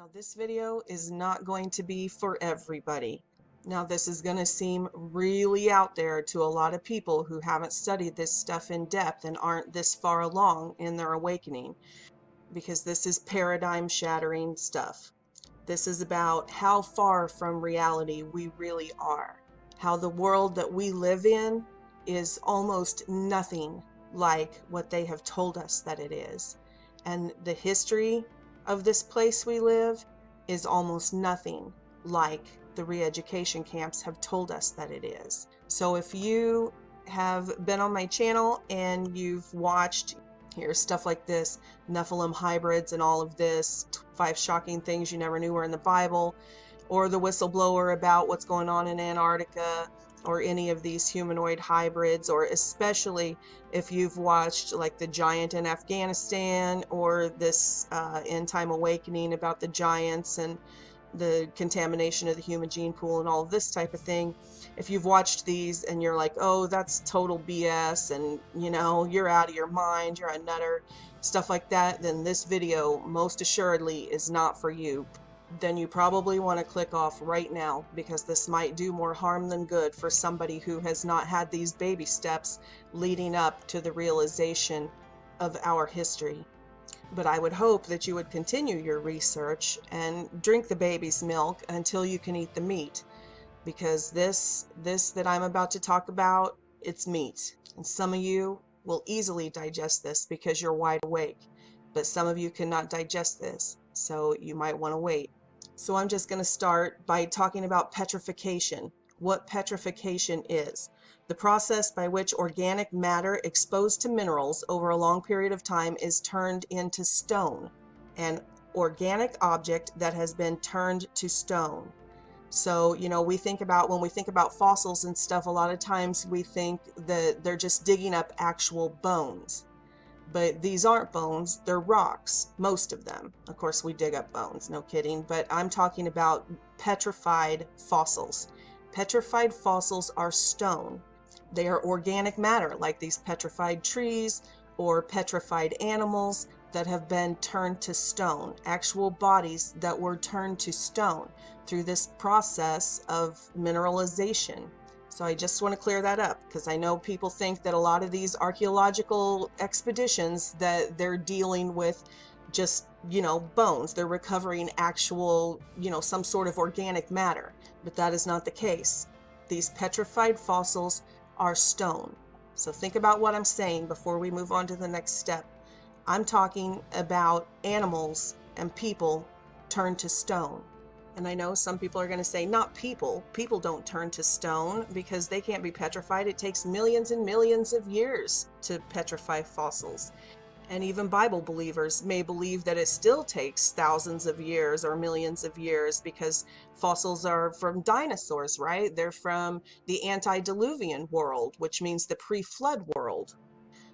Now, this video is not going to be for everybody. Now, this is going to seem really out there to a lot of people who haven't studied this stuff in depth and aren't this far along in their awakening, because this is paradigm shattering stuff. This is about how far from reality we really are, how the world that we live in is almost nothing like what they have told us that it is, and the history of this place we live is almost nothing like the re-education camps have told us that it is. So if you have been on my channel and you've watched, here's stuff like this, Nephilim hybrids and all of this, 5 shocking things you never knew were in the Bible, or the whistleblower about what's going on in Antarctica, or any of these humanoid hybrids, or especially if you've watched like the giant in Afghanistan, or this end time awakening about the giants and the contamination of the human gene pool and all of this type of thing. If you've watched these and you're like, oh, that's total BS, and you know, you're out of your mind, you're a nutter, stuff like that, then this video most assuredly is not for you. Then you probably want to click off right now, because this might do more harm than good for somebody who has not had these baby steps leading up to the realization of our history. But I would hope that you would continue your research and drink the baby's milk until you can eat the meat, because this that I'm about to talk about, it's meat. And some of you will easily digest this because you're wide awake, but some of you cannot digest this, so you might want to wait. So I'm just going to start by talking about petrification. What petrification is: the process by which organic matter exposed to minerals over a long period of time is turned into stone. An organic object that has been turned to stone. So, you know, when we think about fossils and stuff, a lot of times we think that they're just digging up actual bones. But these aren't bones, they're rocks, most of them. Of course, we dig up bones, no kidding, but I'm talking about petrified fossils. Petrified fossils are stone. They are organic matter, like these petrified trees or petrified animals that have been turned to stone, actual bodies that were turned to stone through this process of mineralization. So I just want to clear that up, because I know people think that a lot of these archaeological expeditions that they're dealing with just, you know, bones. They're recovering actual, you know, some sort of organic matter, but that is not the case. These petrified fossils are stone. So think about what I'm saying before we move on to the next step. I'm talking about animals and people turned to stone. And I know some people are going to say, not people. People don't turn to stone because they can't be petrified. It takes millions and millions of years to petrify fossils. And even Bible believers may believe that it still takes thousands of years or millions of years, because fossils are from dinosaurs, right? They're from the antediluvian world, which means the pre-flood world.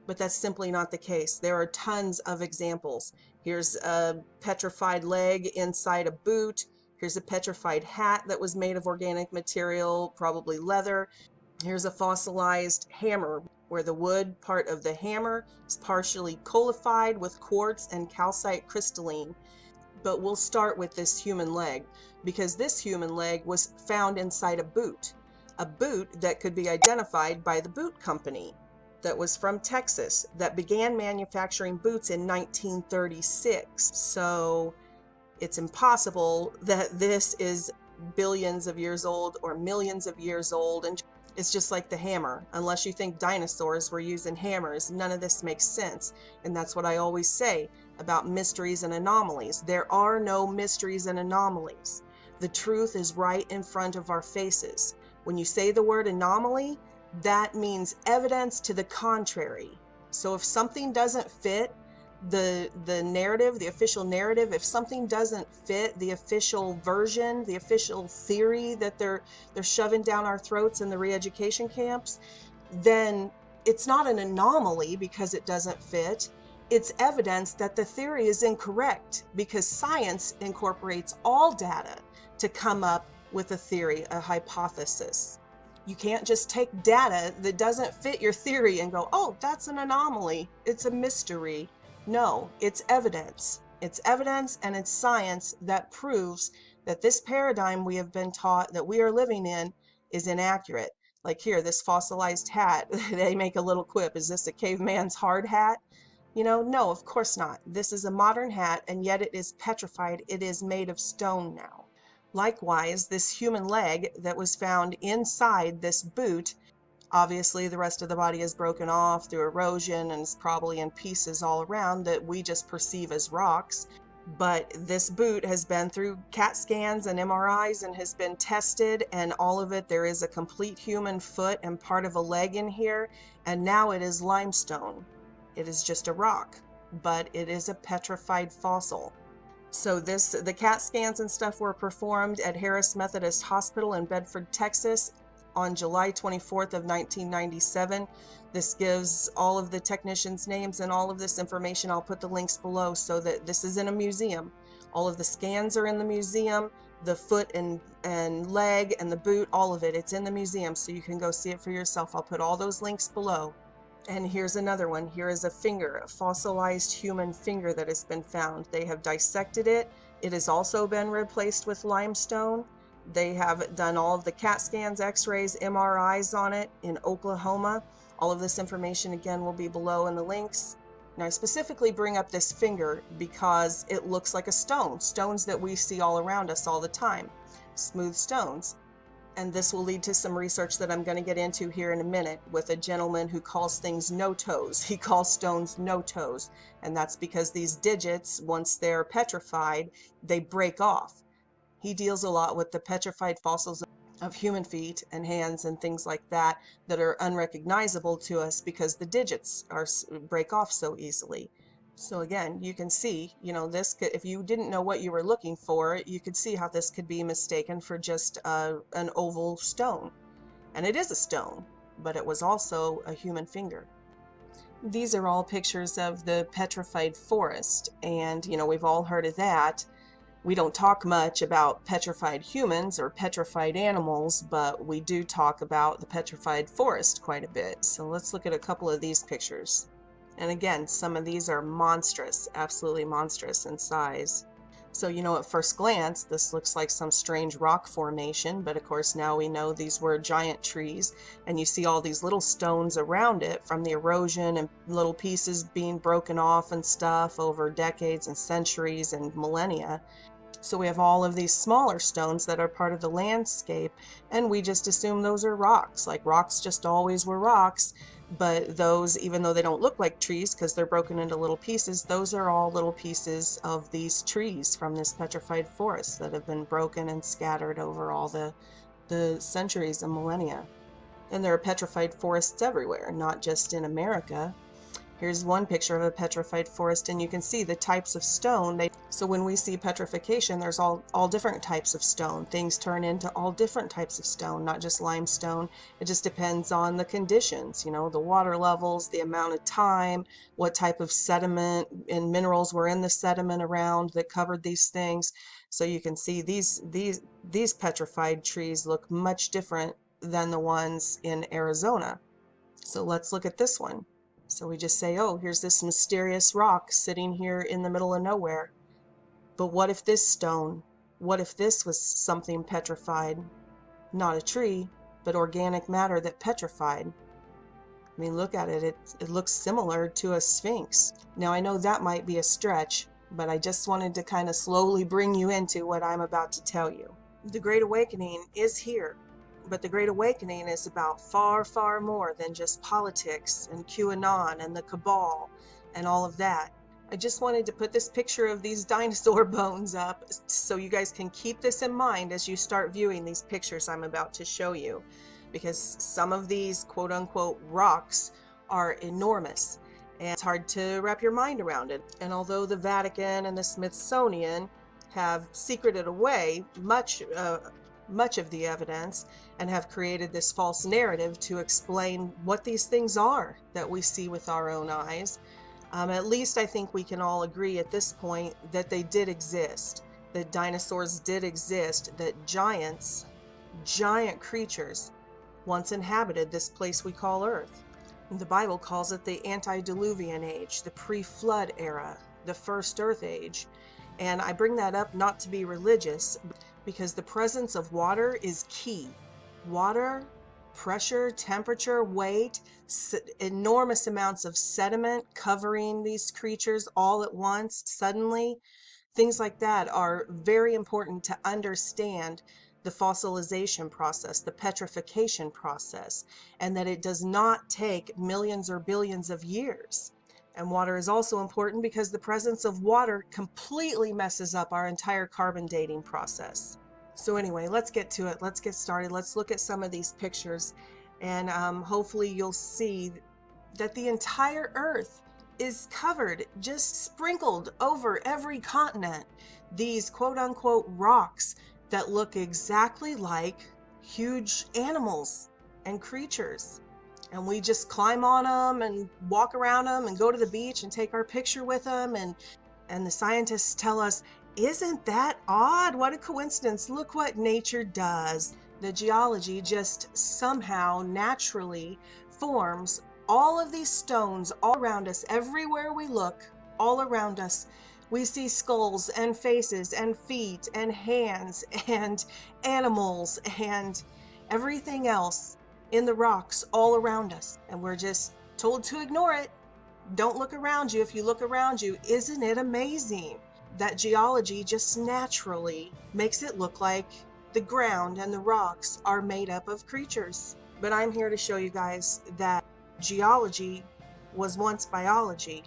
But that's simply not the case. There are tons of examples. Here's a petrified leg inside a boot. Here's a petrified hat that was made of organic material, probably leather. Here's a fossilized hammer, where the wood part of the hammer is partially coalified with quartz and calcite crystalline. But we'll start with this human leg, because this human leg was found inside a boot that could be identified by the boot company that was from Texas, that began manufacturing boots in 1936. So it's impossible that this is billions of years old or millions of years old. And it's just like the hammer. Unless you think dinosaurs were using hammers, none of this makes sense. And that's what I always say about mysteries and anomalies. There are no mysteries and anomalies. The truth is right in front of our faces. When you say the word anomaly, that means evidence to the contrary. So if something doesn't fit the narrative, the official narrative, if something doesn't fit the official version, the official theory that they're shoving down our throats in the re-education camps, then it's not an anomaly because it doesn't fit. It's evidence that the theory is incorrect, because science incorporates all data to come up with a theory, a hypothesis. You can't just take data that doesn't fit your theory and go, oh, that's an anomaly, it's a mystery. No, it's evidence. It's evidence and it's science that proves that this paradigm we have been taught that we are living in is inaccurate. Like here, this fossilized hat, they make a little quip. Is this a caveman's hard hat? You know, no, of course not. This is a modern hat, and yet it is petrified. It is made of stone now. Likewise, this human leg that was found inside this boot, obviously the rest of the body is broken off through erosion and is probably in pieces all around that we just perceive as rocks. But this boot has been through CAT scans and MRIs and has been tested, and all of it, there is a complete human foot and part of a leg in here, and now it is limestone. It is just a rock, but it is a petrified fossil. So the CAT scans and stuff were performed at Harris Methodist Hospital in Bedford, Texas on July 24th of 1997. This gives all of the technicians' names and all of this information. I'll put the links below so that this is in a museum. All of the scans are in the museum, the foot and leg and the boot, all of it. It's in the museum, so you can go see it for yourself. I'll put all those links below. And here's another one. Here is a finger, a fossilized human finger that has been found. They have dissected it. It has also been replaced with limestone. They have done all of the CAT scans, x-rays, MRIs on it in Oklahoma. All of this information, again, will be below in the links. Now, I specifically bring up this finger because it looks like a stone, stones that we see all around us all the time, smooth stones. And this will lead to some research that I'm going to get into here in a minute with a gentleman who calls things no-toes. He calls stones no-toes. And that's because these digits, once they're petrified, they break off. He deals a lot with the petrified fossils of human feet and hands and things like that that are unrecognizable to us because the digits break off so easily. So again, you can see, you know, this could, if you didn't know what you were looking for, you could see how this could be mistaken for just an oval stone. And it is a stone, but it was also a human finger. These are all pictures of the petrified forest, and you know, we've all heard of that. We don't talk much about petrified humans or petrified animals, but we do talk about the petrified forest quite a bit. So let's look at a couple of these pictures. And again, some of these are monstrous, absolutely monstrous in size. So, you know, at first glance, this looks like some strange rock formation, but of course now we know these were giant trees, and you see all these little stones around it from the erosion and little pieces being broken off and stuff over decades and centuries and millennia. So we have all of these smaller stones that are part of the landscape, and we just assume those are rocks, like rocks just always were rocks. But those, even though they don't look like trees because they're broken into little pieces, those are all little pieces of these trees from this petrified forest that have been broken and scattered over all the centuries and millennia. And there are petrified forests everywhere, not just in America. Here's one picture of a petrified forest, and you can see the types of stone. So when we see petrification, there's all different types of stone. Things turn into all different types of stone, not just limestone. It just depends on the conditions, you know, the water levels, the amount of time, what type of sediment and minerals were in the sediment around that covered these things. So you can see these petrified trees look much different than the ones in Arizona. So let's look at this one. So we just say, oh, here's this mysterious rock sitting here in the middle of nowhere. But what if this stone, what if this was something petrified? Not a tree, but organic matter that petrified. I mean, look at it. It looks similar to a sphinx. Now, I know that might be a stretch, but I just wanted to kind of slowly bring you into what I'm about to tell you. The Great Awakening is here. But the Great Awakening is about far, far more than just politics and QAnon and the cabal and all of that. I just wanted to put this picture of these dinosaur bones up so you guys can keep this in mind as you start viewing these pictures I'm about to show you. Because some of these quote-unquote rocks are enormous, and it's hard to wrap your mind around it. And although the Vatican and the Smithsonian have secreted away much of the evidence and have created this false narrative to explain what these things are that we see with our own eyes, at least I think we can all agree at this point that they did exist, that dinosaurs did exist, that giant creatures once inhabited this place we call Earth. The Bible calls it the antediluvian age, the pre-flood era. the first Earth age. And I bring that up not to be religious, because the presence of water is key. Water, pressure, temperature, weight, enormous amounts of sediment covering these creatures all at once, suddenly. Things like that are very important to understand the fossilization process, the petrification process, and that it does not take millions or billions of years. And water is also important because the presence of water completely messes up our entire carbon dating process. So anyway, let's get to it. Let's get started. Let's look at some of these pictures, and hopefully you'll see that the entire Earth is covered, just sprinkled over every continent, these quote-unquote rocks that look exactly like huge animals and creatures. And we just climb on them and walk around them and go to the beach and take our picture with them. And the scientists tell us, isn't that odd? What a coincidence. Look what nature does. The geology just somehow naturally forms all of these stones all around us. Everywhere we look, all around us, we see skulls and faces and feet and hands and animals and everything else in the rocks all around us. And we're just told to ignore it. Don't look around you. If you look around you, isn't it amazing that geology just naturally makes it look like the ground and the rocks are made up of creatures? But I'm here to show you guys that geology was once biology.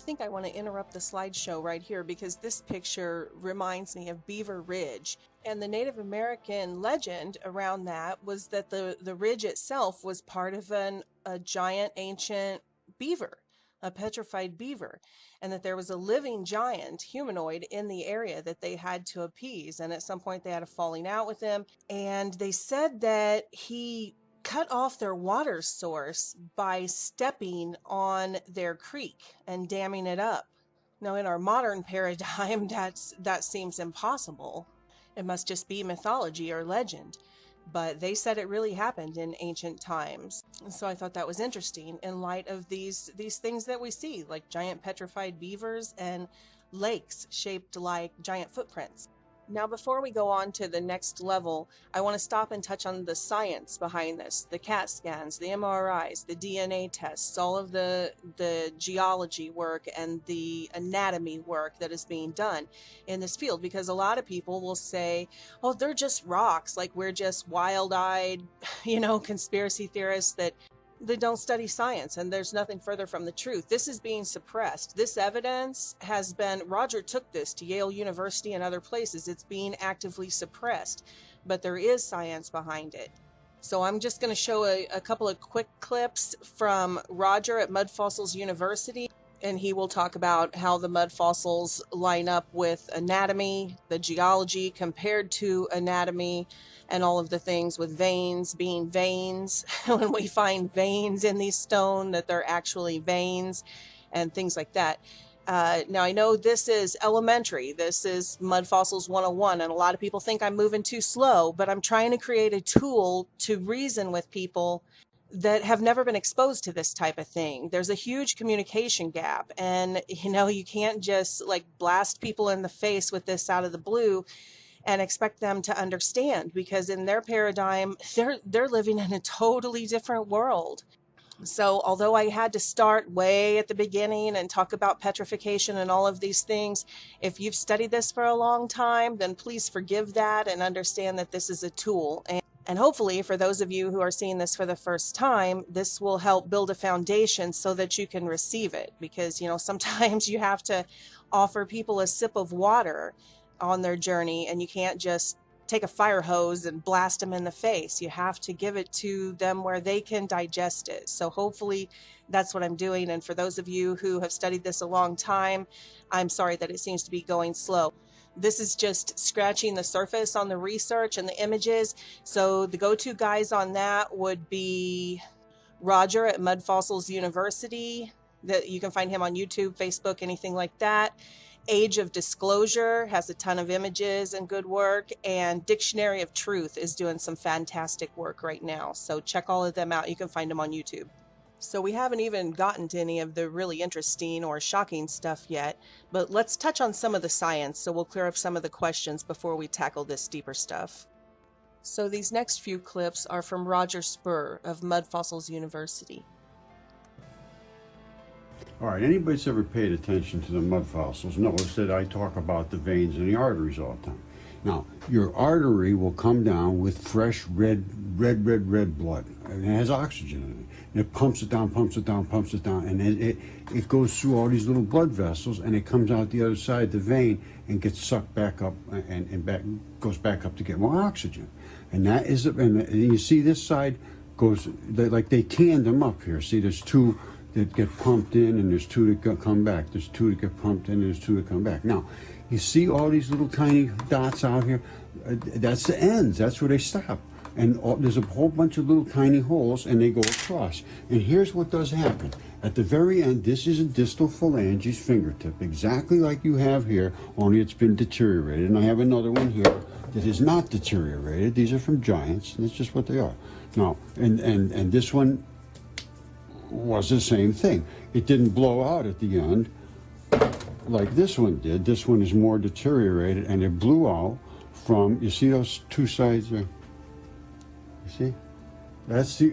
think I want to interrupt the slideshow right here because this picture reminds me of Beaver Ridge. And the Native American legend around that was that the ridge itself was part of a giant ancient beaver, a petrified beaver, and that there was a living giant humanoid in the area that they had to appease. And at some point they had a falling out with him. And they said that he cut off their water source by stepping on their creek and damming it up. Now, in our modern paradigm, that seems impossible. It must just be mythology or legend. But they said it really happened in ancient times. And so I thought that was interesting in light of these things that we see, like giant petrified beavers and lakes shaped like giant footprints. Now, before we go on to the next level, I want to stop and touch on the science behind this, the CAT scans, the MRIs, the DNA tests, all of the geology work and the anatomy work that is being done in this field, because a lot of people will say, oh, they're just rocks, like we're just wild-eyed, conspiracy theorists that don't study science, and there's nothing further from the truth. This is being suppressed. This evidence has been, Roger took this to Yale University and other places. It's being actively suppressed, but there is science behind it. So I'm just going to show a couple of quick clips from Roger at Mudfossil University, and he will talk about how the mud fossils line up with anatomy, the geology compared to anatomy, and all of the things with veins being veins. When we find veins in these stone, that they're actually veins and things like that. Now, I know this is elementary. This is Mud Fossils 101, and a lot of people think I'm moving too slow, but I'm trying to create a tool to reason with people that have never been exposed to this type of thing. There's a huge communication gap, and you can't just like blast people in the face with this out of the blue and expect them to understand, because in their paradigm, they're living in a totally different world. So although I had to start way at the beginning and talk about petrification and all of these things, if you've studied this for a long time, then please forgive that and understand that this is a tool. And hopefully, for those of you who are seeing this for the first time, this will help build a foundation so that you can receive it. Because, sometimes you have to offer people a sip of water on their journey, and you can't just take a fire hose and blast them in the face. You have to give it to them where they can digest it. So hopefully that's what I'm doing. And for those of you who have studied this a long time, I'm sorry that it seems to be going slow. This is just scratching the surface on the research and the images. So the go-to guys on that would be Roger at Mudfossil University. That you can find him on YouTube, Facebook, anything like that. Age of Disclosure has a ton of images and good work, and Dictionary of Truth is doing some fantastic work right now. So check all of them out. You can find them on YouTube. So we haven't even gotten to any of the really interesting or shocking stuff yet, but let's touch on some of the science so we'll clear up some of the questions before we tackle this deeper stuff. So these next few clips are from Roger Spur of Mudfossil University. All right, anybody that's ever paid attention to the mud fossils knows that I talk about the veins and the arteries all the time. Now, your artery will come down with fresh red blood, and it has oxygen in it. And it pumps it down, and it goes through all these little blood vessels, and it comes out the other side of the vein and gets sucked back up goes back up to get more oxygen. And that is, and you see this side goes, like they canned them up here. See, there's two that get pumped in, and there's two that come back. There's two that get pumped in, and there's two that come back. Now, you see all these little tiny dots out here? That's the ends. That's where they stop. And there's a whole bunch of little tiny holes, and they go across. And here's what does happen. At the very end, this is a distal phalanges fingertip, exactly like you have here, only it's been deteriorated. And I have another one here that is not deteriorated. These are from giants, and it's just what they are. Now, and this one was the same thing. It didn't blow out at the end like this one did. This one is more deteriorated, and it blew out from, you see those two sides there? You see? That's the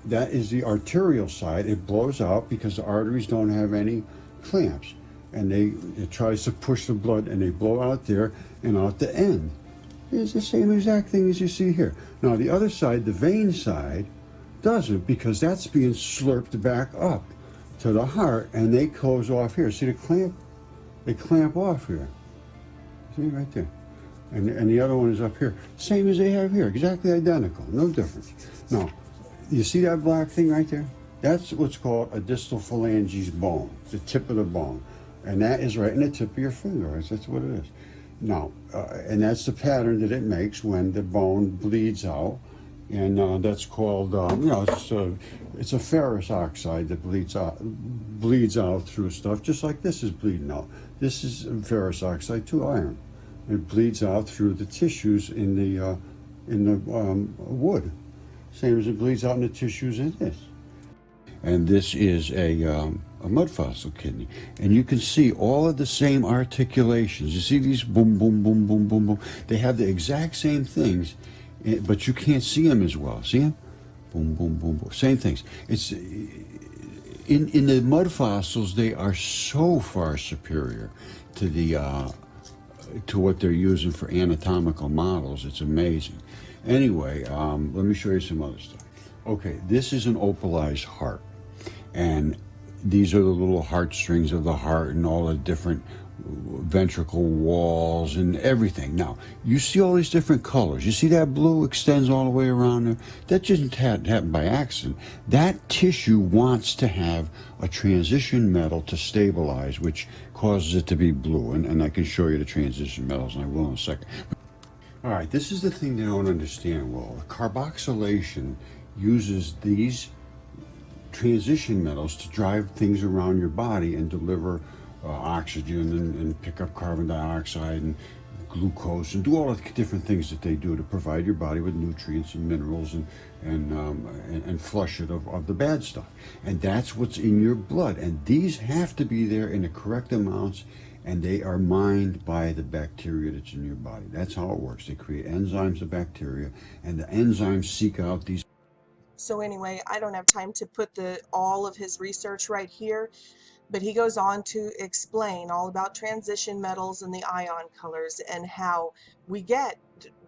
that is the arterial side. It blows out because the arteries don't have any clamps, and it tries to push the blood, and they blow out there and out the end. It's the same exact thing as you see here. Now the other side, the vein side, doesn't, because that's being slurped back up to the heart, and they close off here. See the clamp? They clamp off here. See right there. And the other one is up here. Same as they have here, exactly identical, no difference. Now, you see that black thing right there? That's what's called a distal phalanges bone, the tip of the bone. And that is right in the tip of your finger. That's what it is. Now, and that's the pattern that it makes when the bone bleeds out. And that's called, it's a ferrous oxide that bleeds out through stuff, just like this is bleeding out. This is ferrous oxide too, iron. It bleeds out through the tissues in the wood, same as it bleeds out in the tissues in this. And this is a mud fossil kidney, and you can see all of the same articulations. You see these boom, boom, boom, boom, boom, boom. They have the exact same things, but you can't see them as well. See them? Boom, boom, boom, boom. Same things. It's in the mud fossils. They are so far superior to the to what they're using for anatomical models. It's amazing. Anyway, let me show you some other stuff. Okay, this is an opalized heart, and these are the little heartstrings of the heart and all the different ventricle walls and everything. Now, you see all these different colors. You see that blue extends all the way around there? That doesn't happen by accident. That tissue wants to have a transition metal to stabilize, which causes it to be blue. And I can show you the transition metals, and I will in a second. All right, this is the thing they don't understand well. Carboxylation uses these transition metals to drive things around your body and deliver oxygen and pick up carbon dioxide and glucose and do all the different things that they do to provide your body with nutrients and minerals and flush it of the bad stuff. And that's what's in your blood. And these have to be there in the correct amounts, and they are mined by the bacteria that's in your body. That's how it works. They create enzymes of bacteria, and the enzymes seek out these. So anyway, I don't have time to put all of his research right here, but he goes on to explain all about transition metals and the ion colors and how we get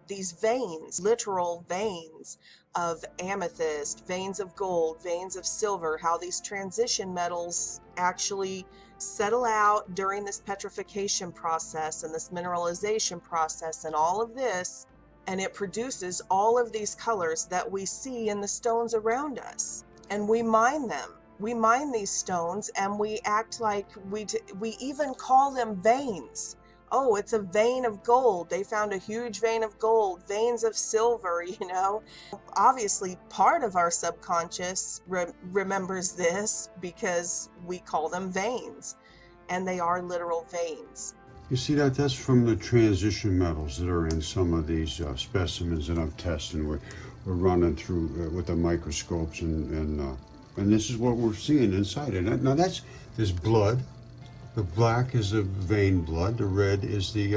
these veins, literal veins of amethyst, veins of gold, veins of silver, how these transition metals actually settle out during this petrification process and this mineralization process and all of this, and it produces all of these colors that we see in the stones around us. And we mine them. We mine these stones and we act like we even call them veins. Oh, it's a vein of gold. They found a huge vein of gold, veins of silver, you know. Obviously, part of our subconscious remembers this because we call them veins, and they are literal veins. You see that? That's from the transition metals that are in some of these specimens that I'm testing. We're running through with the microscopes, and this is what we're seeing inside it. Now there's blood. The black is the vein blood. The red is the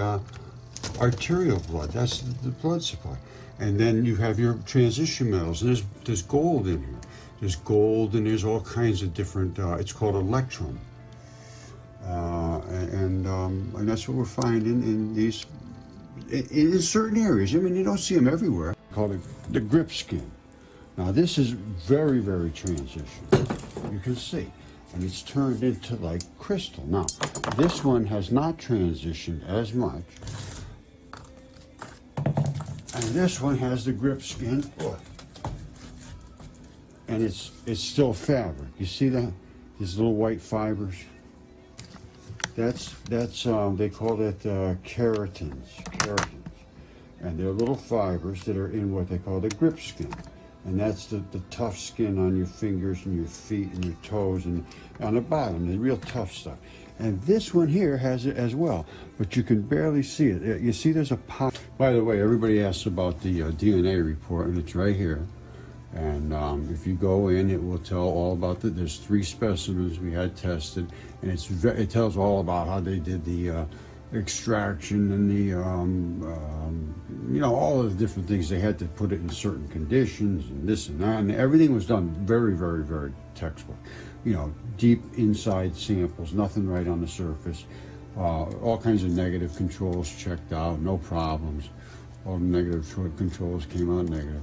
arterial blood. That's the blood supply. And then you have your transition metals. And there's gold in here. There's gold, and there's all kinds of different. It's called electrum. And that's what we're finding in these, in certain areas. I mean, you don't see them everywhere. Called it the grip skin. Now this is very, very transition. You can see, and it's turned into like crystal. Now this one has not transitioned as much, and this one has the grip skin, and it's still fabric. You see that? These little white fibers. That's they call it keratins, and they're little fibers that are in what they call the grip skin, and that's the tough skin on your fingers and your feet and your toes and on the bottom, the real tough stuff. And this one here has it as well, but you can barely see it. You see, there's a pot. By the way, everybody asks about the DNA report, and it's right here. And if you go in, it will tell all about there's 3 specimens we had tested, and it tells all about how they did the extraction and the all of the different things. They had to put it in certain conditions and this and that, and everything was done very, very, very textbook. You know, deep inside samples, nothing right on the surface. All kinds of negative controls checked out, no problems. All the negative controls came out negative.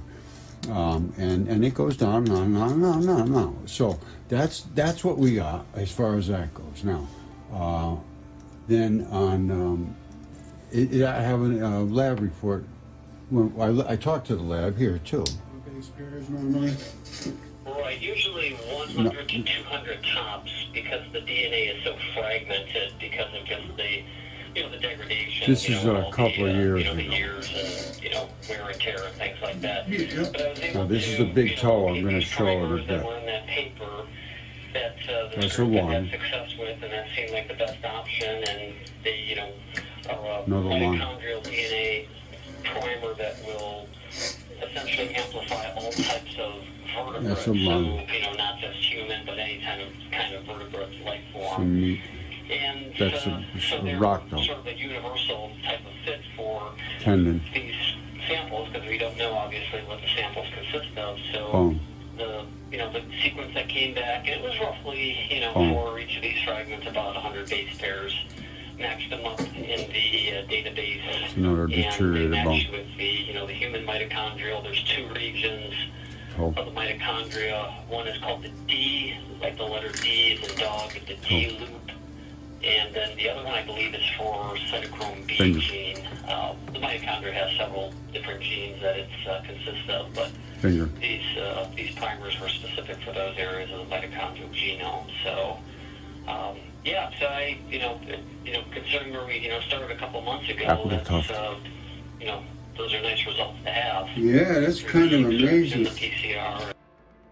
And it goes down and on and on and on and on and on. So that's what we got as far as that goes. Now, then on I have a lab report. When I talked to the lab here too. Base pairs normally. Right, usually 100 to 200 tops, because the DNA is so fragmented because of just the, the degradation. This is a couple of years the ago. years and, wear and tear and things like that. Yeah. But I was able Now this to, is a big toe. I'm going to these show it a primers that bit. were in that paper that That's the a group one. had success with, and that seemed like the best option. And they, are a Another one. mitochondrial DNA primer that will essentially amplify all types of vertebrates. That's a lung. So, not just human, but any kind of vertebrate life form. Some meat. And That's so a they're rock though. sort of a universal type of fit for Tendon. these samples, because we don't know obviously what the samples consist of. So Bone. the sequence that came back, it was roughly Bone. for each of these fragments about 100 base pairs. Matched them up in the database. It's another deteriorated and bone. matched with the human mitochondrial. There's two regions of the mitochondria. One is called the D, like the letter D is in dog, the D loop. And then the other one, I believe, is for cytochrome B gene. The mitochondria has several different genes that it consists of, but these primers were specific for those areas of the mitochondrial genome. So, so I, considering where we, started a couple months ago, that's, those are nice results to have. Yeah, that's kind of amazing. The PCR.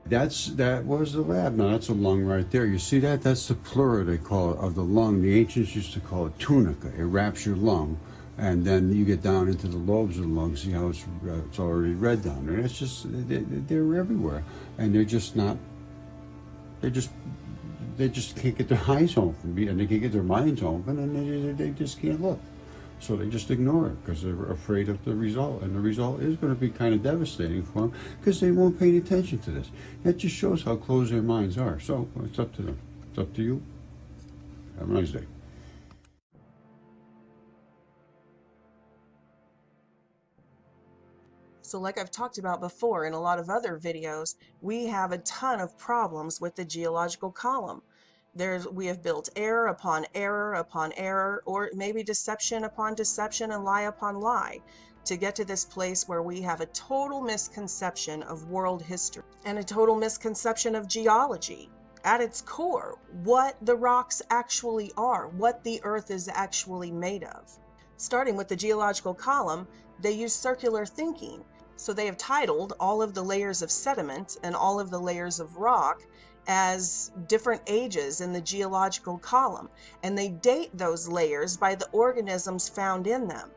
That was the lab. Now that's a lung right there. You see that? That's the pleura, they call it, of the lung. The ancients used to call it tunica. It wraps your lung, and then you get down into the lobes of the lung. See how it's already red down there. It's just they're everywhere, and they're just not. They just can't get their eyes open, and they can't get their minds open, and they just can't look. So they just ignore it because they're afraid of the result, and the result is going to be kind of devastating for them because they won't pay attention to this. That just shows how closed their minds are. So it's up to them. It's up to you. Have a nice day. So like I've talked about before in a lot of other videos, we have a ton of problems with the geological column. We have built error upon error upon error, or maybe deception upon deception and lie upon lie, to get to this place where we have a total misconception of world history and a total misconception of geology. At its core, what the rocks actually are, what the earth is actually made of. Starting with the geological column, they use circular thinking. So they have titled all of the layers of sediment and all of the layers of rock as different ages in the geological column, and they date those layers by the organisms found in them.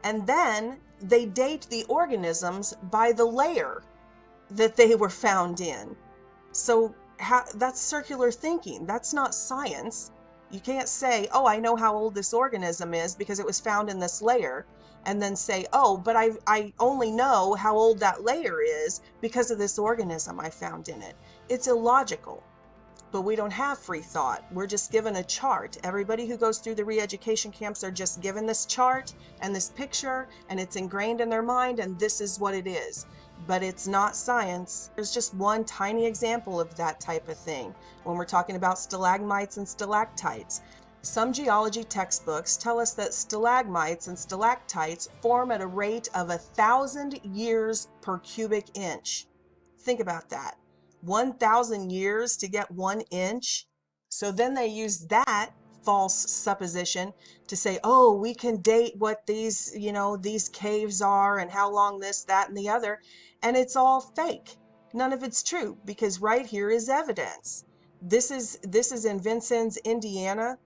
And then they date the organisms by the layer that they were found in. So that's circular thinking. That's not science. You can't say, oh, I know how old this organism is because it was found in this layer, and then say, oh, but I only know how old that layer is because of this organism I found in it. It's illogical. But we don't have free thought. We're just given a chart. Everybody who goes through the re-education camps are just given this chart and this picture, and it's ingrained in their mind, and this is what it is. But it's not science. There's just one tiny example of that type of thing when we're talking about stalagmites and stalactites. Some geology textbooks tell us that stalagmites and stalactites form at a rate of 1,000 years per cubic inch. Think about that. 1,000 years to get 1 inch. So then they use that false supposition to say, oh, we can date what these caves are and how long this, that, and the other. And it's all fake. None of it's true, because right here is evidence. This is in Vincennes, Indiana.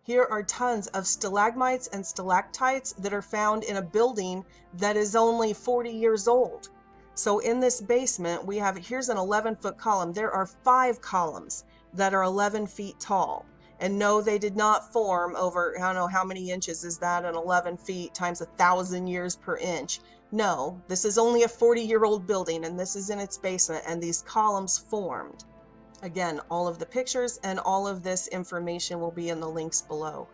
Here are tons of stalagmites and stalactites that are found in a building that is only 40 years old. So in this basement, here's an 11-foot column. There are 5 columns that are 11 feet tall. And no, they did not form over, I don't know how many inches is that, an 11 feet times 1,000 years per inch. No, this is only a 40-year-old building, and this is in its basement, and these columns formed. Again, all of the pictures and all of this information will be in the links below.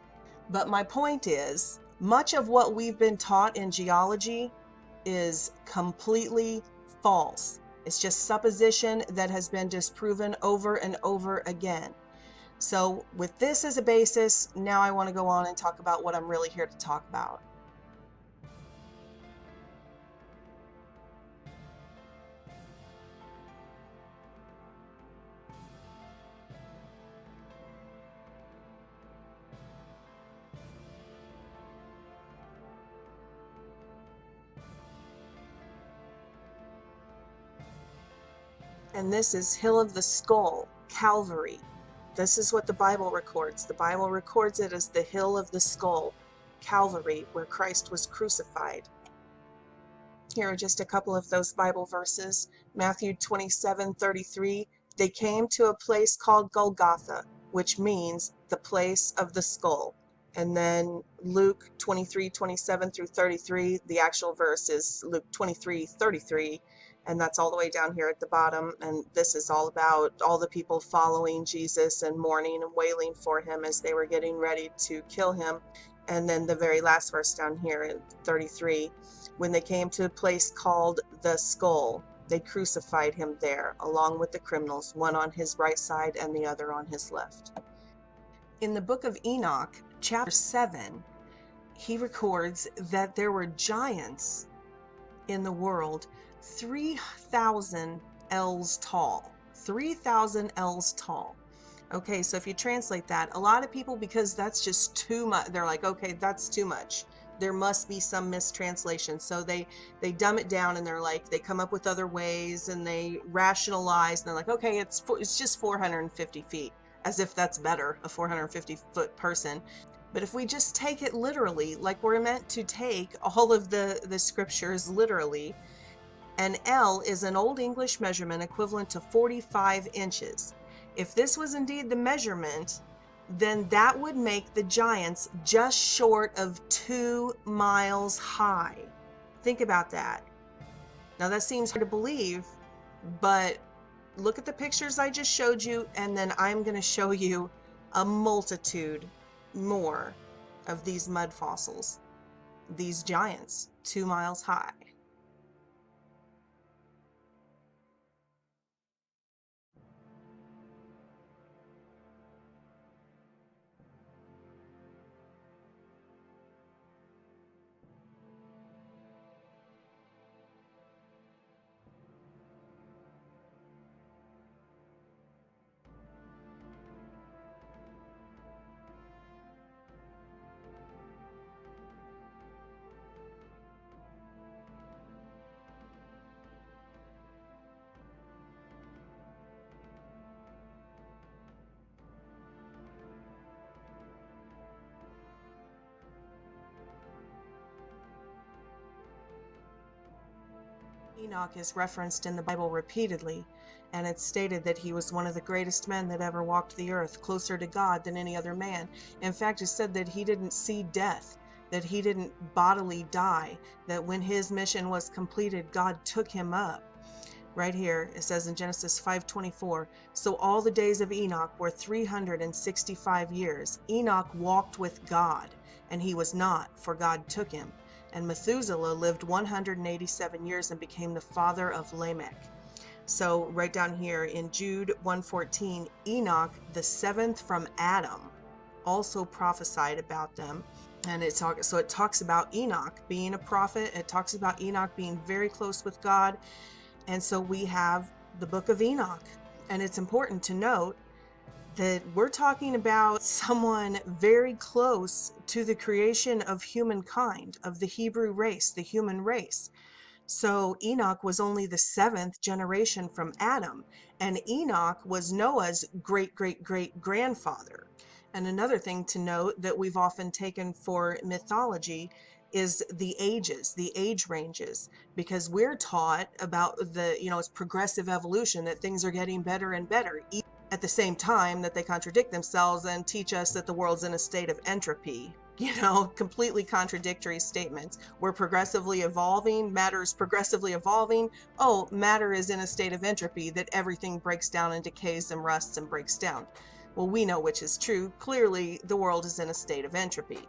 But my point is, much of what we've been taught in geology is completely false. It's just supposition that has been disproven over and over again. So with this as a basis, now I want to go on and talk about what I'm really here to talk about. And this is Hill of the Skull, Calvary. This is what the Bible records. The Bible records it as the Hill of the Skull, Calvary, where Christ was crucified. Here are just a couple of those Bible verses. Matthew 27:33, they came to a place called Golgotha, which means the place of the skull. And then Luke 23:27 through 33, the actual verse is Luke 23:33, and that's all the way down here at the bottom. And this is all about all the people following Jesus and mourning and wailing for him as they were getting ready to kill him. And then the very last verse down here in 33, when they came to a place called the Skull, they crucified him there along with the criminals, one on his right side and the other on his left. In the book of Enoch, chapter 7, he records that there were giants in the world 3,000 ells tall. 3,000 ells tall. Okay, so if you translate that, a lot of people, because that's just too much, they're like, okay, that's too much. There must be some mistranslation. So they dumb it down, and they're like, they come up with other ways, and they rationalize, and they're like, okay, it's just 450 feet, as if that's better, a 450-foot person. But if we just take it literally, like we're meant to take all of the scriptures literally, an ell is an Old English measurement equivalent to 45 inches. If this was indeed the measurement, then that would make the giants just short of 2 miles high. Think about that. Now that seems hard to believe, but look at the pictures I just showed you, and then I'm going to show you a multitude more of these mud fossils, these giants 2 miles high. Enoch is referenced in the Bible repeatedly, and it's stated that he was one of the greatest men that ever walked the earth, closer to God than any other man. In fact, it's said that he didn't see death, that he didn't bodily die, that when his mission was completed, God took him up. Right here, it says in Genesis 5:24, so all the days of Enoch were 365 years. Enoch walked with God, and he was not, for God took him. And Methuselah lived 187 years and became the father of Lamech. So right down here in Jude 1:14, Enoch, the seventh from Adam, also prophesied about them. And it talks about Enoch being a prophet. It talks about Enoch being very close with God. And so we have the book of Enoch. And it's important to note that we're talking about someone very close to the creation of humankind, of the Hebrew race, the human race. So Enoch was only the 7th generation from Adam, and Enoch was Noah's great-great-great-grandfather. And another thing to note that we've often taken for mythology is the ages, the age ranges, because we're taught about it's progressive evolution, that things are getting better and better, at the same time that they contradict themselves and teach us that the world's in a state of entropy. Completely contradictory statements. We're progressively evolving, matter is progressively evolving. Oh, matter is in a state of entropy, that everything breaks down and decays and rusts and breaks down. Well, we know which is true. Clearly, the world is in a state of entropy.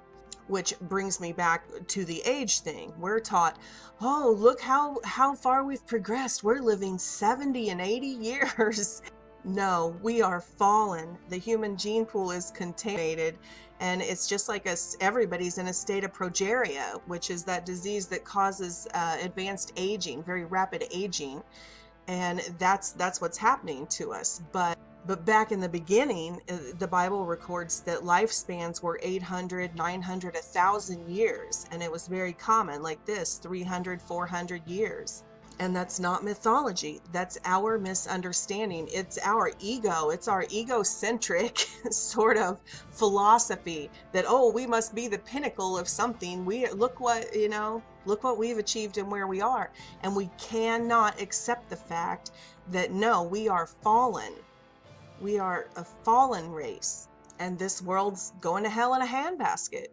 which brings me back to the age thing. We're taught, oh, look how far we've progressed. We're living 70 and 80 years. No, we are fallen. The human gene pool is contaminated, and it's just like us. Everybody's in a state of progeria, which is that disease that causes advanced aging, very rapid aging, and that's what's happening to us. But back in the beginning, the Bible records that lifespans were 800, 900, 1,000 years, and it was very common, like this, 300, 400 years. And that's not mythology. That's our misunderstanding. It's our ego. It's our egocentric sort of philosophy that, oh, we must be the pinnacle of something. Look what we've achieved and where we are. And we cannot accept the fact that, no, we are fallen. We are a fallen race. And this world's going to hell in a handbasket.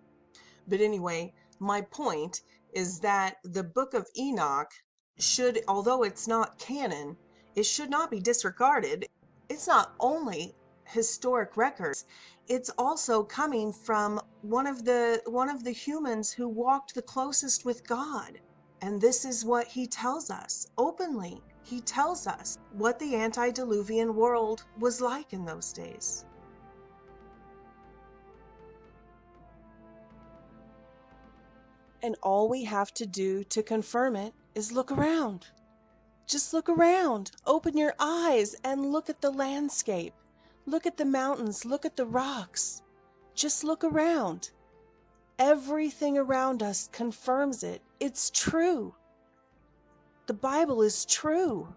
But anyway, my point is that the book of Enoch should, although it's not canon, it should not be disregarded. It's not only historic records, it's also coming from one of the humans who walked the closest with God. And this is what he tells us openly. He tells us what the antediluvian world was like in those days. And all we have to do to confirm it is look around. Just look around. Open your eyes and look at the landscape. Look at the mountains. Look at the rocks. Just look around. Everything around us confirms it. It's true. The Bible is true.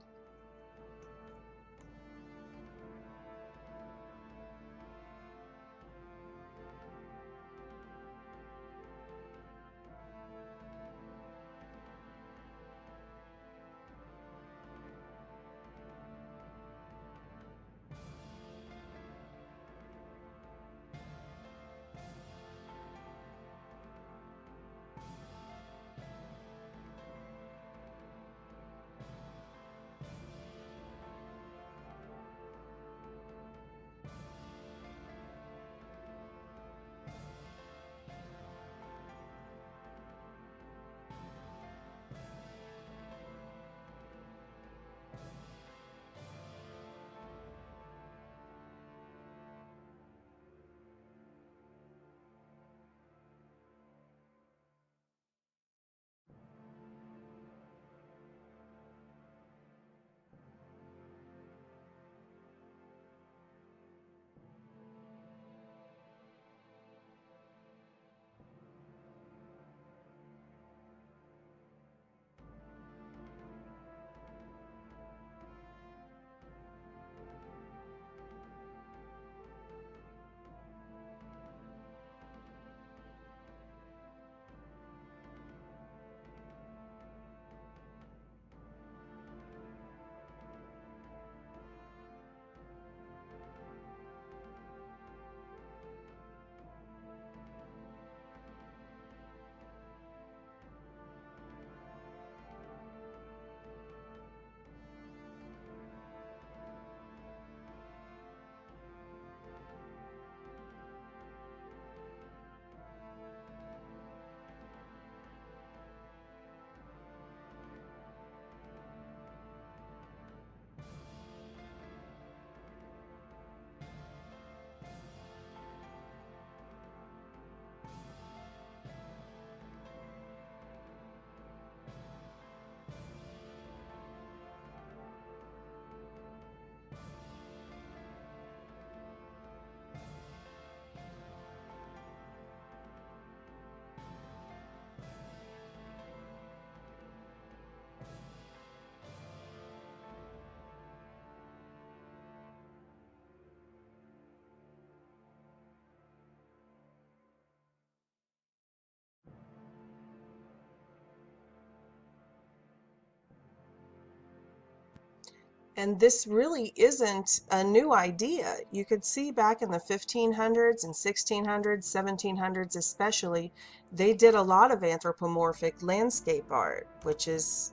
And this really isn't a new idea. You could see back in the 1500s and 1600s, 1700s especially, they did a lot of anthropomorphic landscape art, which is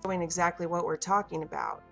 showing exactly what we're talking about.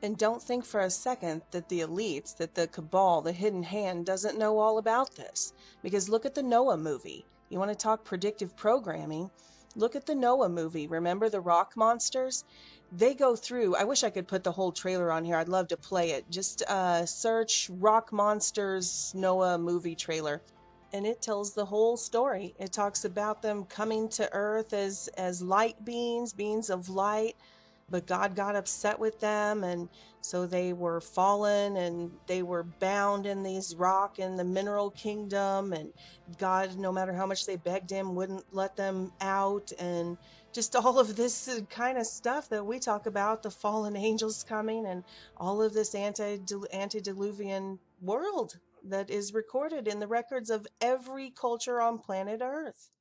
And don't think for a second that the elites, that the cabal, the hidden hand doesn't know all about this. Because look at the Noah movie. You want to talk predictive programming? Look at the Noah movie. Remember the rock monsters? They go through, I wish I could put the whole trailer on here. I'd love to play it. Just search Rock Monsters Noah movie trailer. And it tells the whole story. It talks about them coming to Earth as light beings, beings of light, but God got upset with them, and so they were fallen and they were bound in these rock in the mineral kingdom, and God, no matter how much they begged him, wouldn't let them out, and just all of this kind of stuff that we talk about, the fallen angels coming and all of this antediluvian world that is recorded in the records of every culture on planet Earth.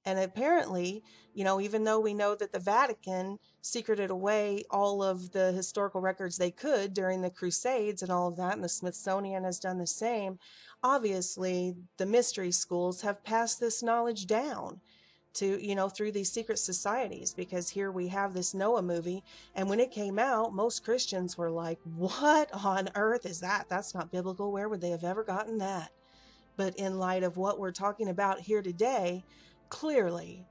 And apparently, even though we know that the Vatican secreted away all of the historical records they could during the Crusades and all of that, and the Smithsonian has done the same, obviously the mystery schools have passed this knowledge down to, through these secret societies, because here we have this Noah movie, and when it came out, most Christians were like, what on earth is that? That's not biblical. Where would they have ever gotten that? But in light of what we're talking about here today, clearly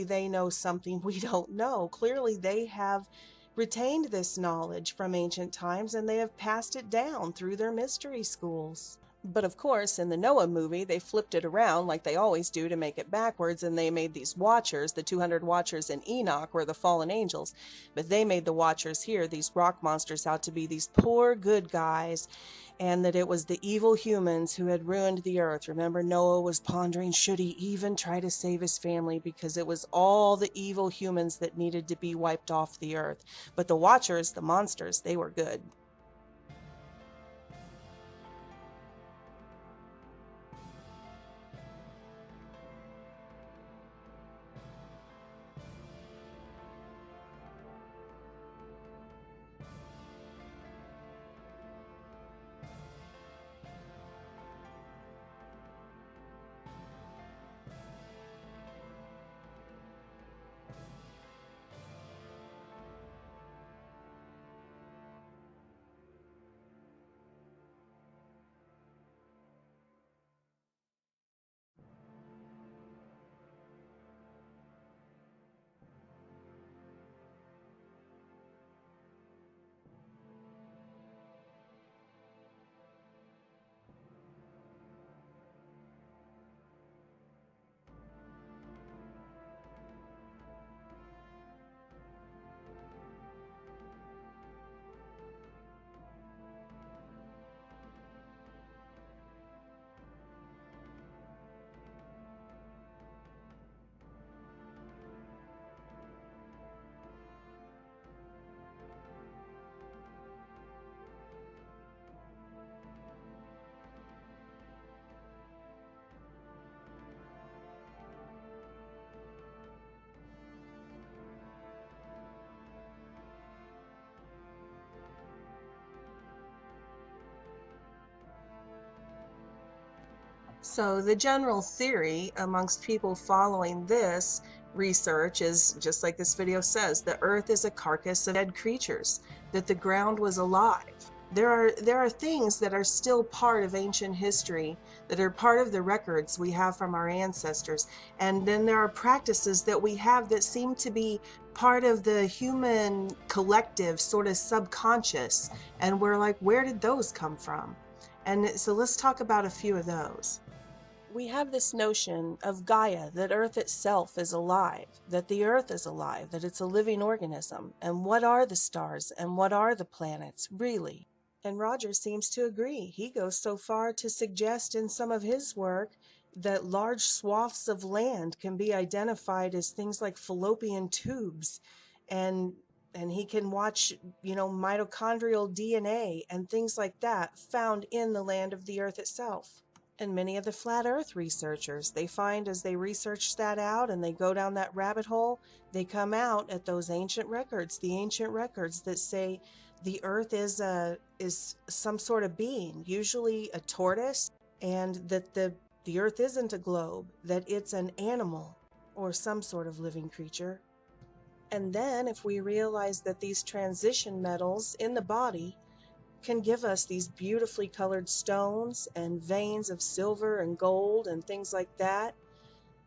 they know something we don't know. Clearly they have retained this knowledge from ancient times, and they have passed it down through their mystery schools. But of course, in the Noah movie, they flipped it around like they always do to make it backwards, and they made these watchers, the 200 watchers in Enoch were the fallen angels, but they made the watchers here, these rock monsters, out to be these poor good guys, and that it was the evil humans who had ruined the earth. Remember, Noah was pondering, should he even try to save his family, because it was all the evil humans that needed to be wiped off the earth. But the watchers, the monsters, they were good. So the general theory amongst people following this research is, just like this video says, the earth is a carcass of dead creatures, that the ground was alive. There are things that are still part of ancient history, that are part of the records we have from our ancestors. And then there are practices that we have that seem to be part of the human collective, sort of subconscious. And we're like, where did those come from? And so let's talk about a few of those. We have this notion of Gaia, that Earth itself is alive, that the Earth is alive, that it's a living organism. And what are the stars and what are the planets, really? And Roger seems to agree. He goes so far to suggest in some of his work that large swaths of land can be identified as things like fallopian tubes, and he can watch, mitochondrial DNA and things like that found in the land of the Earth itself. And many of the flat earth researchers, they find as they research that out and they go down that rabbit hole, they come out at those ancient records, the ancient records that say the earth is some sort of being, usually a tortoise, and that the earth isn't a globe, that it's an animal or some sort of living creature. And then if we realize that these transition metals in the body can give us these beautifully colored stones and veins of silver and gold and things like that,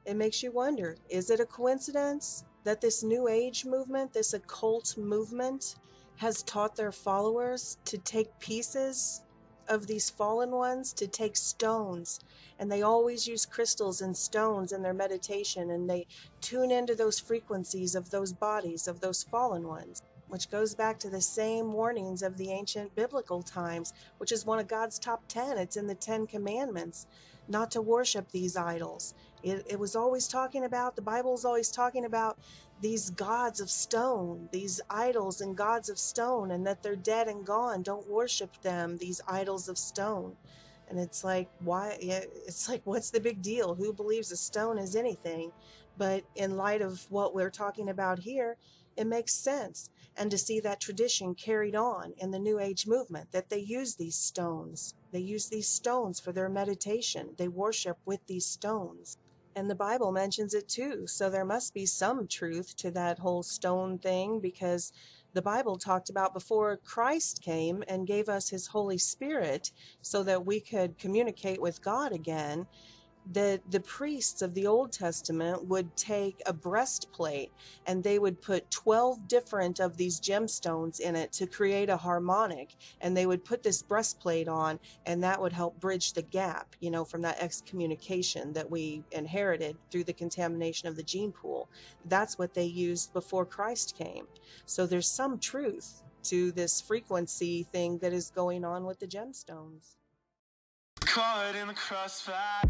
it makes you wonder, is it a coincidence that this New Age movement, this occult movement, has taught their followers to take pieces of these fallen ones, to take stones, and they always use crystals and stones in their meditation, and they tune into those frequencies of those bodies, of those fallen ones, which goes back to the same warnings of the ancient biblical times, which is one of God's top 10. It's in the 10 Commandments, not to worship these idols. It was always talking about, the Bible's always talking about these gods of stone, these idols and gods of stone, and that they're dead and gone. Don't worship them, these idols of stone. And it's like, why? It's like, what's the big deal? Who believes a stone is anything? But in light of what we're talking about here, it makes sense. And to see that tradition carried on in the New Age movement, that they use these stones. They use these stones for their meditation. They worship with these stones. And the Bible mentions it too. So there must be some truth to that whole stone thing, because the Bible talked about before Christ came and gave us his Holy Spirit so that we could communicate with God again, that the priests of the Old Testament would take a breastplate and they would put 12 different of these gemstones in it to create a harmonic, and they would put this breastplate on, and that would help bridge the gap, you know, from that excommunication that we inherited through the contamination of the gene pool. That's what they used before Christ came. So there's some truth to this frequency thing that is going on with the gemstones. Caught in the crossfire.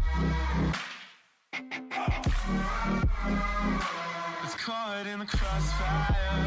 It's caught in the crossfire.